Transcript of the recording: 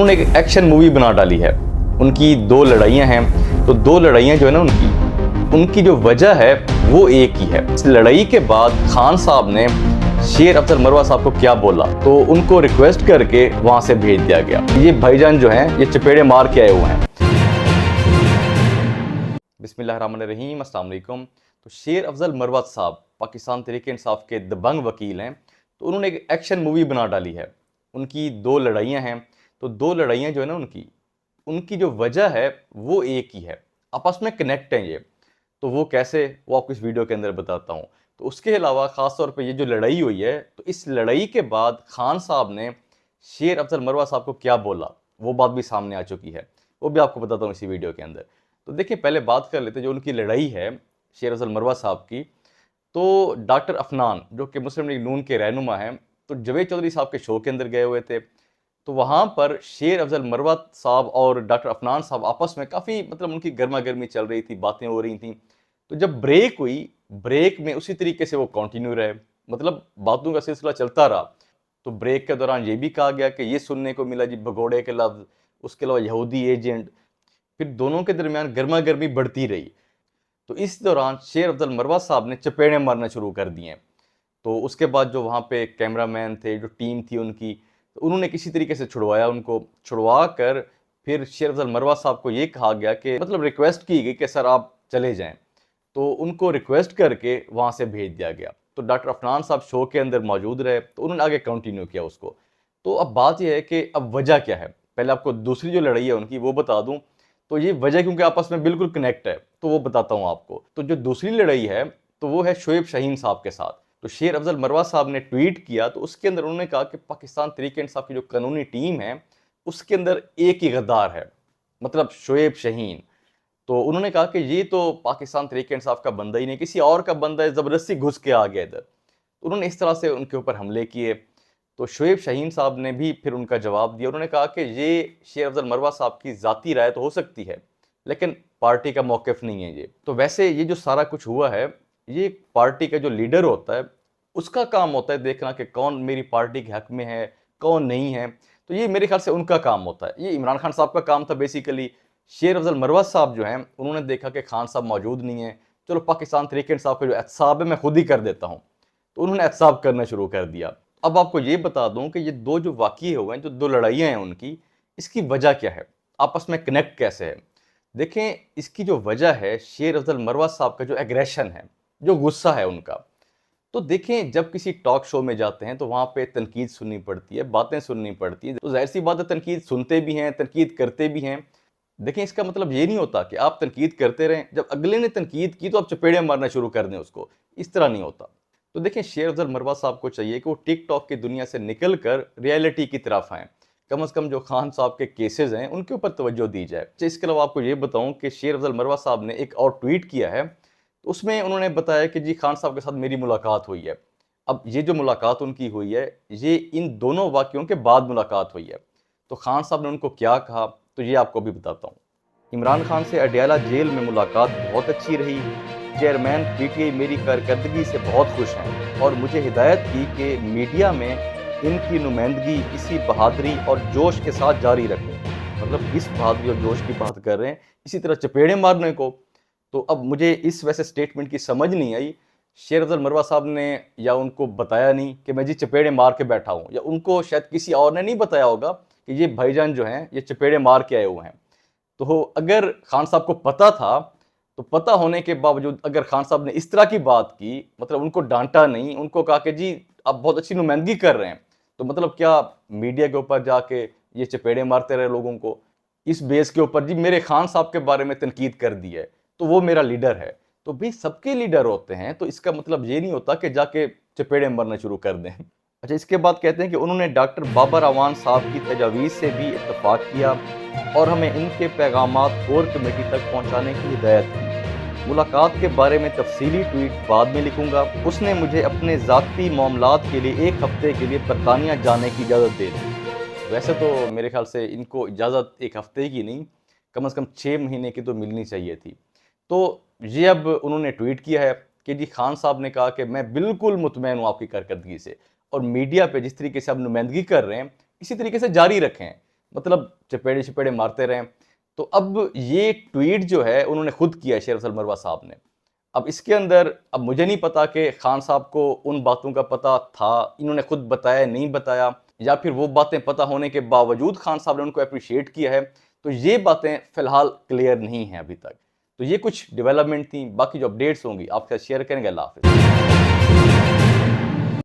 उन्होंने एक action movie बना डाली है। उनकी दो लड़ाइयाँ हैं, तो दो लड़ाइयाँ जो है ना उनकी जो वजह है वो एक ही है। इस लड़ाई के बाद खान साहब ने शेर अफजल मरवा साहब को क्या बोला, तो उनको रिक्वेस्ट करके वहाँ से भेज दिया गया। ये भाईजान जो हैं ये चपेड़े मार के आए हुए हैं। बिस्मिल्लाहिर्रहमानिर्रहीम, अस्सलाम वालेकुम। तो शेर अफजल मरवा साहब पाकिस्तान तहरीक इंसाफ के दबंग वकील हैं। तो उन्होंने एक एक्शन मूवी बना डाली है। उनकी दो लड़ाइयाँ हैं, तो दो लड़ाइयाँ जो है ना उनकी जो वजह है वो एक ही है, आपस में कनेक्ट हैं ये। तो वो कैसे, वो आपको इस वीडियो के अंदर बताता हूँ। तो उसके अलावा ख़ास तौर पे ये जो लड़ाई हुई है, तो इस लड़ाई के बाद खान साहब ने शेर अफजल मरवा साहब को क्या बोला, वो बात भी सामने आ चुकी है। वो भी आपको बताता हूँ इसी वीडियो के अंदर। तो देखिए, पहले बात कर लेते हैं जो उनकी लड़ाई है शेर अफजल मरवा साहब की। तो डॉक्टर अफनान जो कि मुस्लिम लीग नून के रहनुमा हैं, तो जावेद चौधरी साहब के शो के अंदर गए हुए थे। तो वहाँ पर शेर अफजल मरवा साहब और डॉक्टर अफनान साहब आपस में काफ़ी उनकी गर्मा गर्मी चल रही थी, बातें हो रही थी। तो जब ब्रेक हुई, ब्रेक में उसी तरीके से वो कंटिन्यू रहे, बातों का सिलसिला चलता रहा। तो ब्रेक के दौरान ये भी कहा गया कि ये सुनने को मिला जी भगोड़े के लफ्ज़, उसके अलावा यहूदी एजेंट। फिर दोनों के दरमियान गर्मा गर्मी बढ़ती रही। तो इस दौरान शेर अफजल मरवा साहब ने चपेड़े मारना शुरू कर दिए। तो उसके बाद जो वहाँ पे कैमरामैन थे, जो टीम थी उनकी, तो उन्होंने किसी तरीके से छुड़वाया उनको। छुड़वा कर फिर शेर अफजल मरवा साहब को ये कहा गया कि रिक्वेस्ट की गई कि सर आप चले जाएं। तो उनको रिक्वेस्ट करके वहाँ से भेज दिया गया। तो डॉक्टर अफनान साहब शो के अंदर मौजूद रहे, तो उन्होंने आगे कंटिन्यू किया उसको। तो अब बात यह है कि अब वजह क्या है। पहले आपको दूसरी जो लड़ाई है उनकी वो बता दूं। तो ये वजह क्योंकि आपस में बिल्कुल कनेक्ट है, तो वो बताता हूँ आपको। तो जो दूसरी लड़ाई है तो वो है शोएब शाहीन साहब के साथ। तो शेर अफजल मरवा साहब ने ट्वीट किया, तो उसके अंदर उन्होंने कहा कि पाकिस्तान तहरीक इंसाफ की जो कानूनी टीम है उसके अंदर एक ही गद्दार है, शोएब शाहीन। तो उन्होंने कहा कि ये तो पाकिस्तान तहरीक इंसाफ का बंदा ही नहीं, किसी और का बंदा है, ज़बरदस्ती घुस के आ गया इधर। तो उन्होंने इस तरह से उनके ऊपर हमले किए। तो शोएब शाहीन साहब ने भी फिर उनका जवाब दिया। उन्होंने कहा कि ये शेर अफजल मरवा साहब की ज़ाती राय तो हो सकती है, लेकिन पार्टी का मौक़िफ़ नहीं है ये। तो वैसे ये जो सारा कुछ हुआ है, ये पार्टी का जो लीडर होता है उसका काम होता है देखना कि कौन मेरी पार्टी के हक़ में है, कौन नहीं है। तो ये मेरे ख़्याल से उनका काम होता है। ये इमरान खान साहब का काम था बेसिकली। शेर अफजल मरवा साहब जो हैं उन्होंने देखा कि खान साहब मौजूद नहीं है, चलो पाकिस्तान तहरीक इंसाफ का जो एहतसाब है मैं खुद ही कर देता हूँ। तो उन्होंने एहतसाब करना शुरू कर दिया। अब आपको ये बता दूं कि ये दो जो वाक़ये हुए हैं, जो दो लड़ाइयाँ हैं उनकी, इसकी वजह क्या है, आपस में कनेक्ट कैसे है। देखें, इसकी जो वजह है शेर अफजल मरवा साहब का जो एग्रेशन है, जो गुस्सा है उनका। तो देखें, जब किसी टॉक शो में जाते हैं तो वहाँ पे तनकीद सुननी पड़ती है, बातें सुननी पड़ती हैं। तो ज़ाहिर सी बात है, तनकीद सुनते भी हैं, तनकीद करते भी हैं। देखें, इसका मतलब ये नहीं होता कि आप तनकीद करते रहें, जब अगले ने तनकीद की तो आप चपेड़े मारना शुरू कर दें उसको। इस तरह नहीं होता। तो देखें, शेर अफजल मरवा साहब को चाहिए कि वो टिकटॉक की दुनिया से निकल कर रियलिटी की तरफ आएँ। कम से कम जो खान साहब के केसेस हैं उनके ऊपर तवज्जो दी जाए। इसके अलावा आपको ये बताऊं कि शेर अफजल मरवा साहब ने एक और ट्वीट किया है। तो उसमें उन्होंने बताया कि जी खान साहब के साथ मेरी मुलाकात हुई है। अब ये जो मुलाकात उनकी हुई है, ये इन दोनों वाक़यों के बाद मुलाकात हुई है। तो खान साहब ने उनको क्या कहा, तो ये आपको भी बताता हूँ। इमरान खान से अडयाला जेल में मुलाकात बहुत अच्छी रही। चेयरमैन पीटीआई मेरी कारकर्दगी से बहुत खुश हैं और मुझे हिदायत की कि मीडिया में इनकी नुमाइंदगी इसी बहादुरी और जोश के साथ जारी रखें। इस बहादुरी और जोश की बात कर रहे हैं, इसी तरह चपेड़े मारने को। तो अब मुझे इस वैसे स्टेटमेंट की समझ नहीं आई, शेर अफजल मरवा साहब ने या उनको बताया नहीं कि मैं जी चपेड़े मार के बैठा हूँ, या उनको शायद किसी और ने नहीं बताया होगा कि ये भाईजान जो हैं ये चपेड़े मार के आए हुए हैं। तो अगर खान साहब को पता था, तो पता होने के बावजूद अगर खान साहब ने इस तरह की बात की, उनको डांटा नहीं, उनको कहा कि जी आप बहुत अच्छी नुमाइंदगी कर रहे हैं, तो क्या मीडिया के ऊपर जाके ये चपेड़े मारते रहे लोगों को, इस बेस के ऊपर जी मेरे खान साहब के बारे में तनकीद कर दी है, तो वो मेरा लीडर है। तो भाई सबके लीडर होते हैं, तो इसका ये नहीं होता कि जाके चपेड़े मारना शुरू कर दें। अच्छा, इसके बाद कहते हैं कि उन्होंने डॉक्टर बाबर अवान साहब की तजावीज़ से भी इत्तफाक किया और हमें इनके पैगामात कोर कमेटी तक पहुंचाने की हिदायत की। मुलाकात के बारे में तफसीली ट्वीट बाद में लिखूंगा। उसने मुझे अपने ज़ाती मामलात के लिए एक हफ़्ते के लिए बरतानिया जाने की इजाज़त दे दी। वैसे तो मेरे ख्याल से इनको इजाज़त एक हफ़्ते की नहीं, कम से कम 6 महीने की तो मिलनी चाहिए थी। तो ये अब उन्होंने ट्वीट किया है कि जी खान साहब ने कहा कि मैं बिल्कुल मुतमईन हूँ आपकी कारकर्दगी से, और मीडिया पे जिस तरीके से आप नुमाइंदगी कर रहे हैं इसी तरीके से जारी रखें। مطلب چپیڑے چپیڑے مارتے رہیں. تو اب یہ ٹویٹ جو ہے انہوں نے خود کیا ہے شیر افضل مروت صاحب نے. اب اس کے اندر اب مجھے نہیں پتا کہ خان صاحب کو ان باتوں کا پتہ تھا، انہوں نے خود بتایا نہیں بتایا، یا پھر وہ باتیں پتہ ہونے کے باوجود خان صاحب نے ان کو اپریشیٹ کیا ہے. تو یہ باتیں فی الحال کلیئر نہیں ہیں ابھی تک. تو یہ کچھ ڈیولپمنٹ تھیں، باقی جو اپڈیٹس ہوں گی آپ کے ساتھ شیئر کریں گے. اللہ حافظ.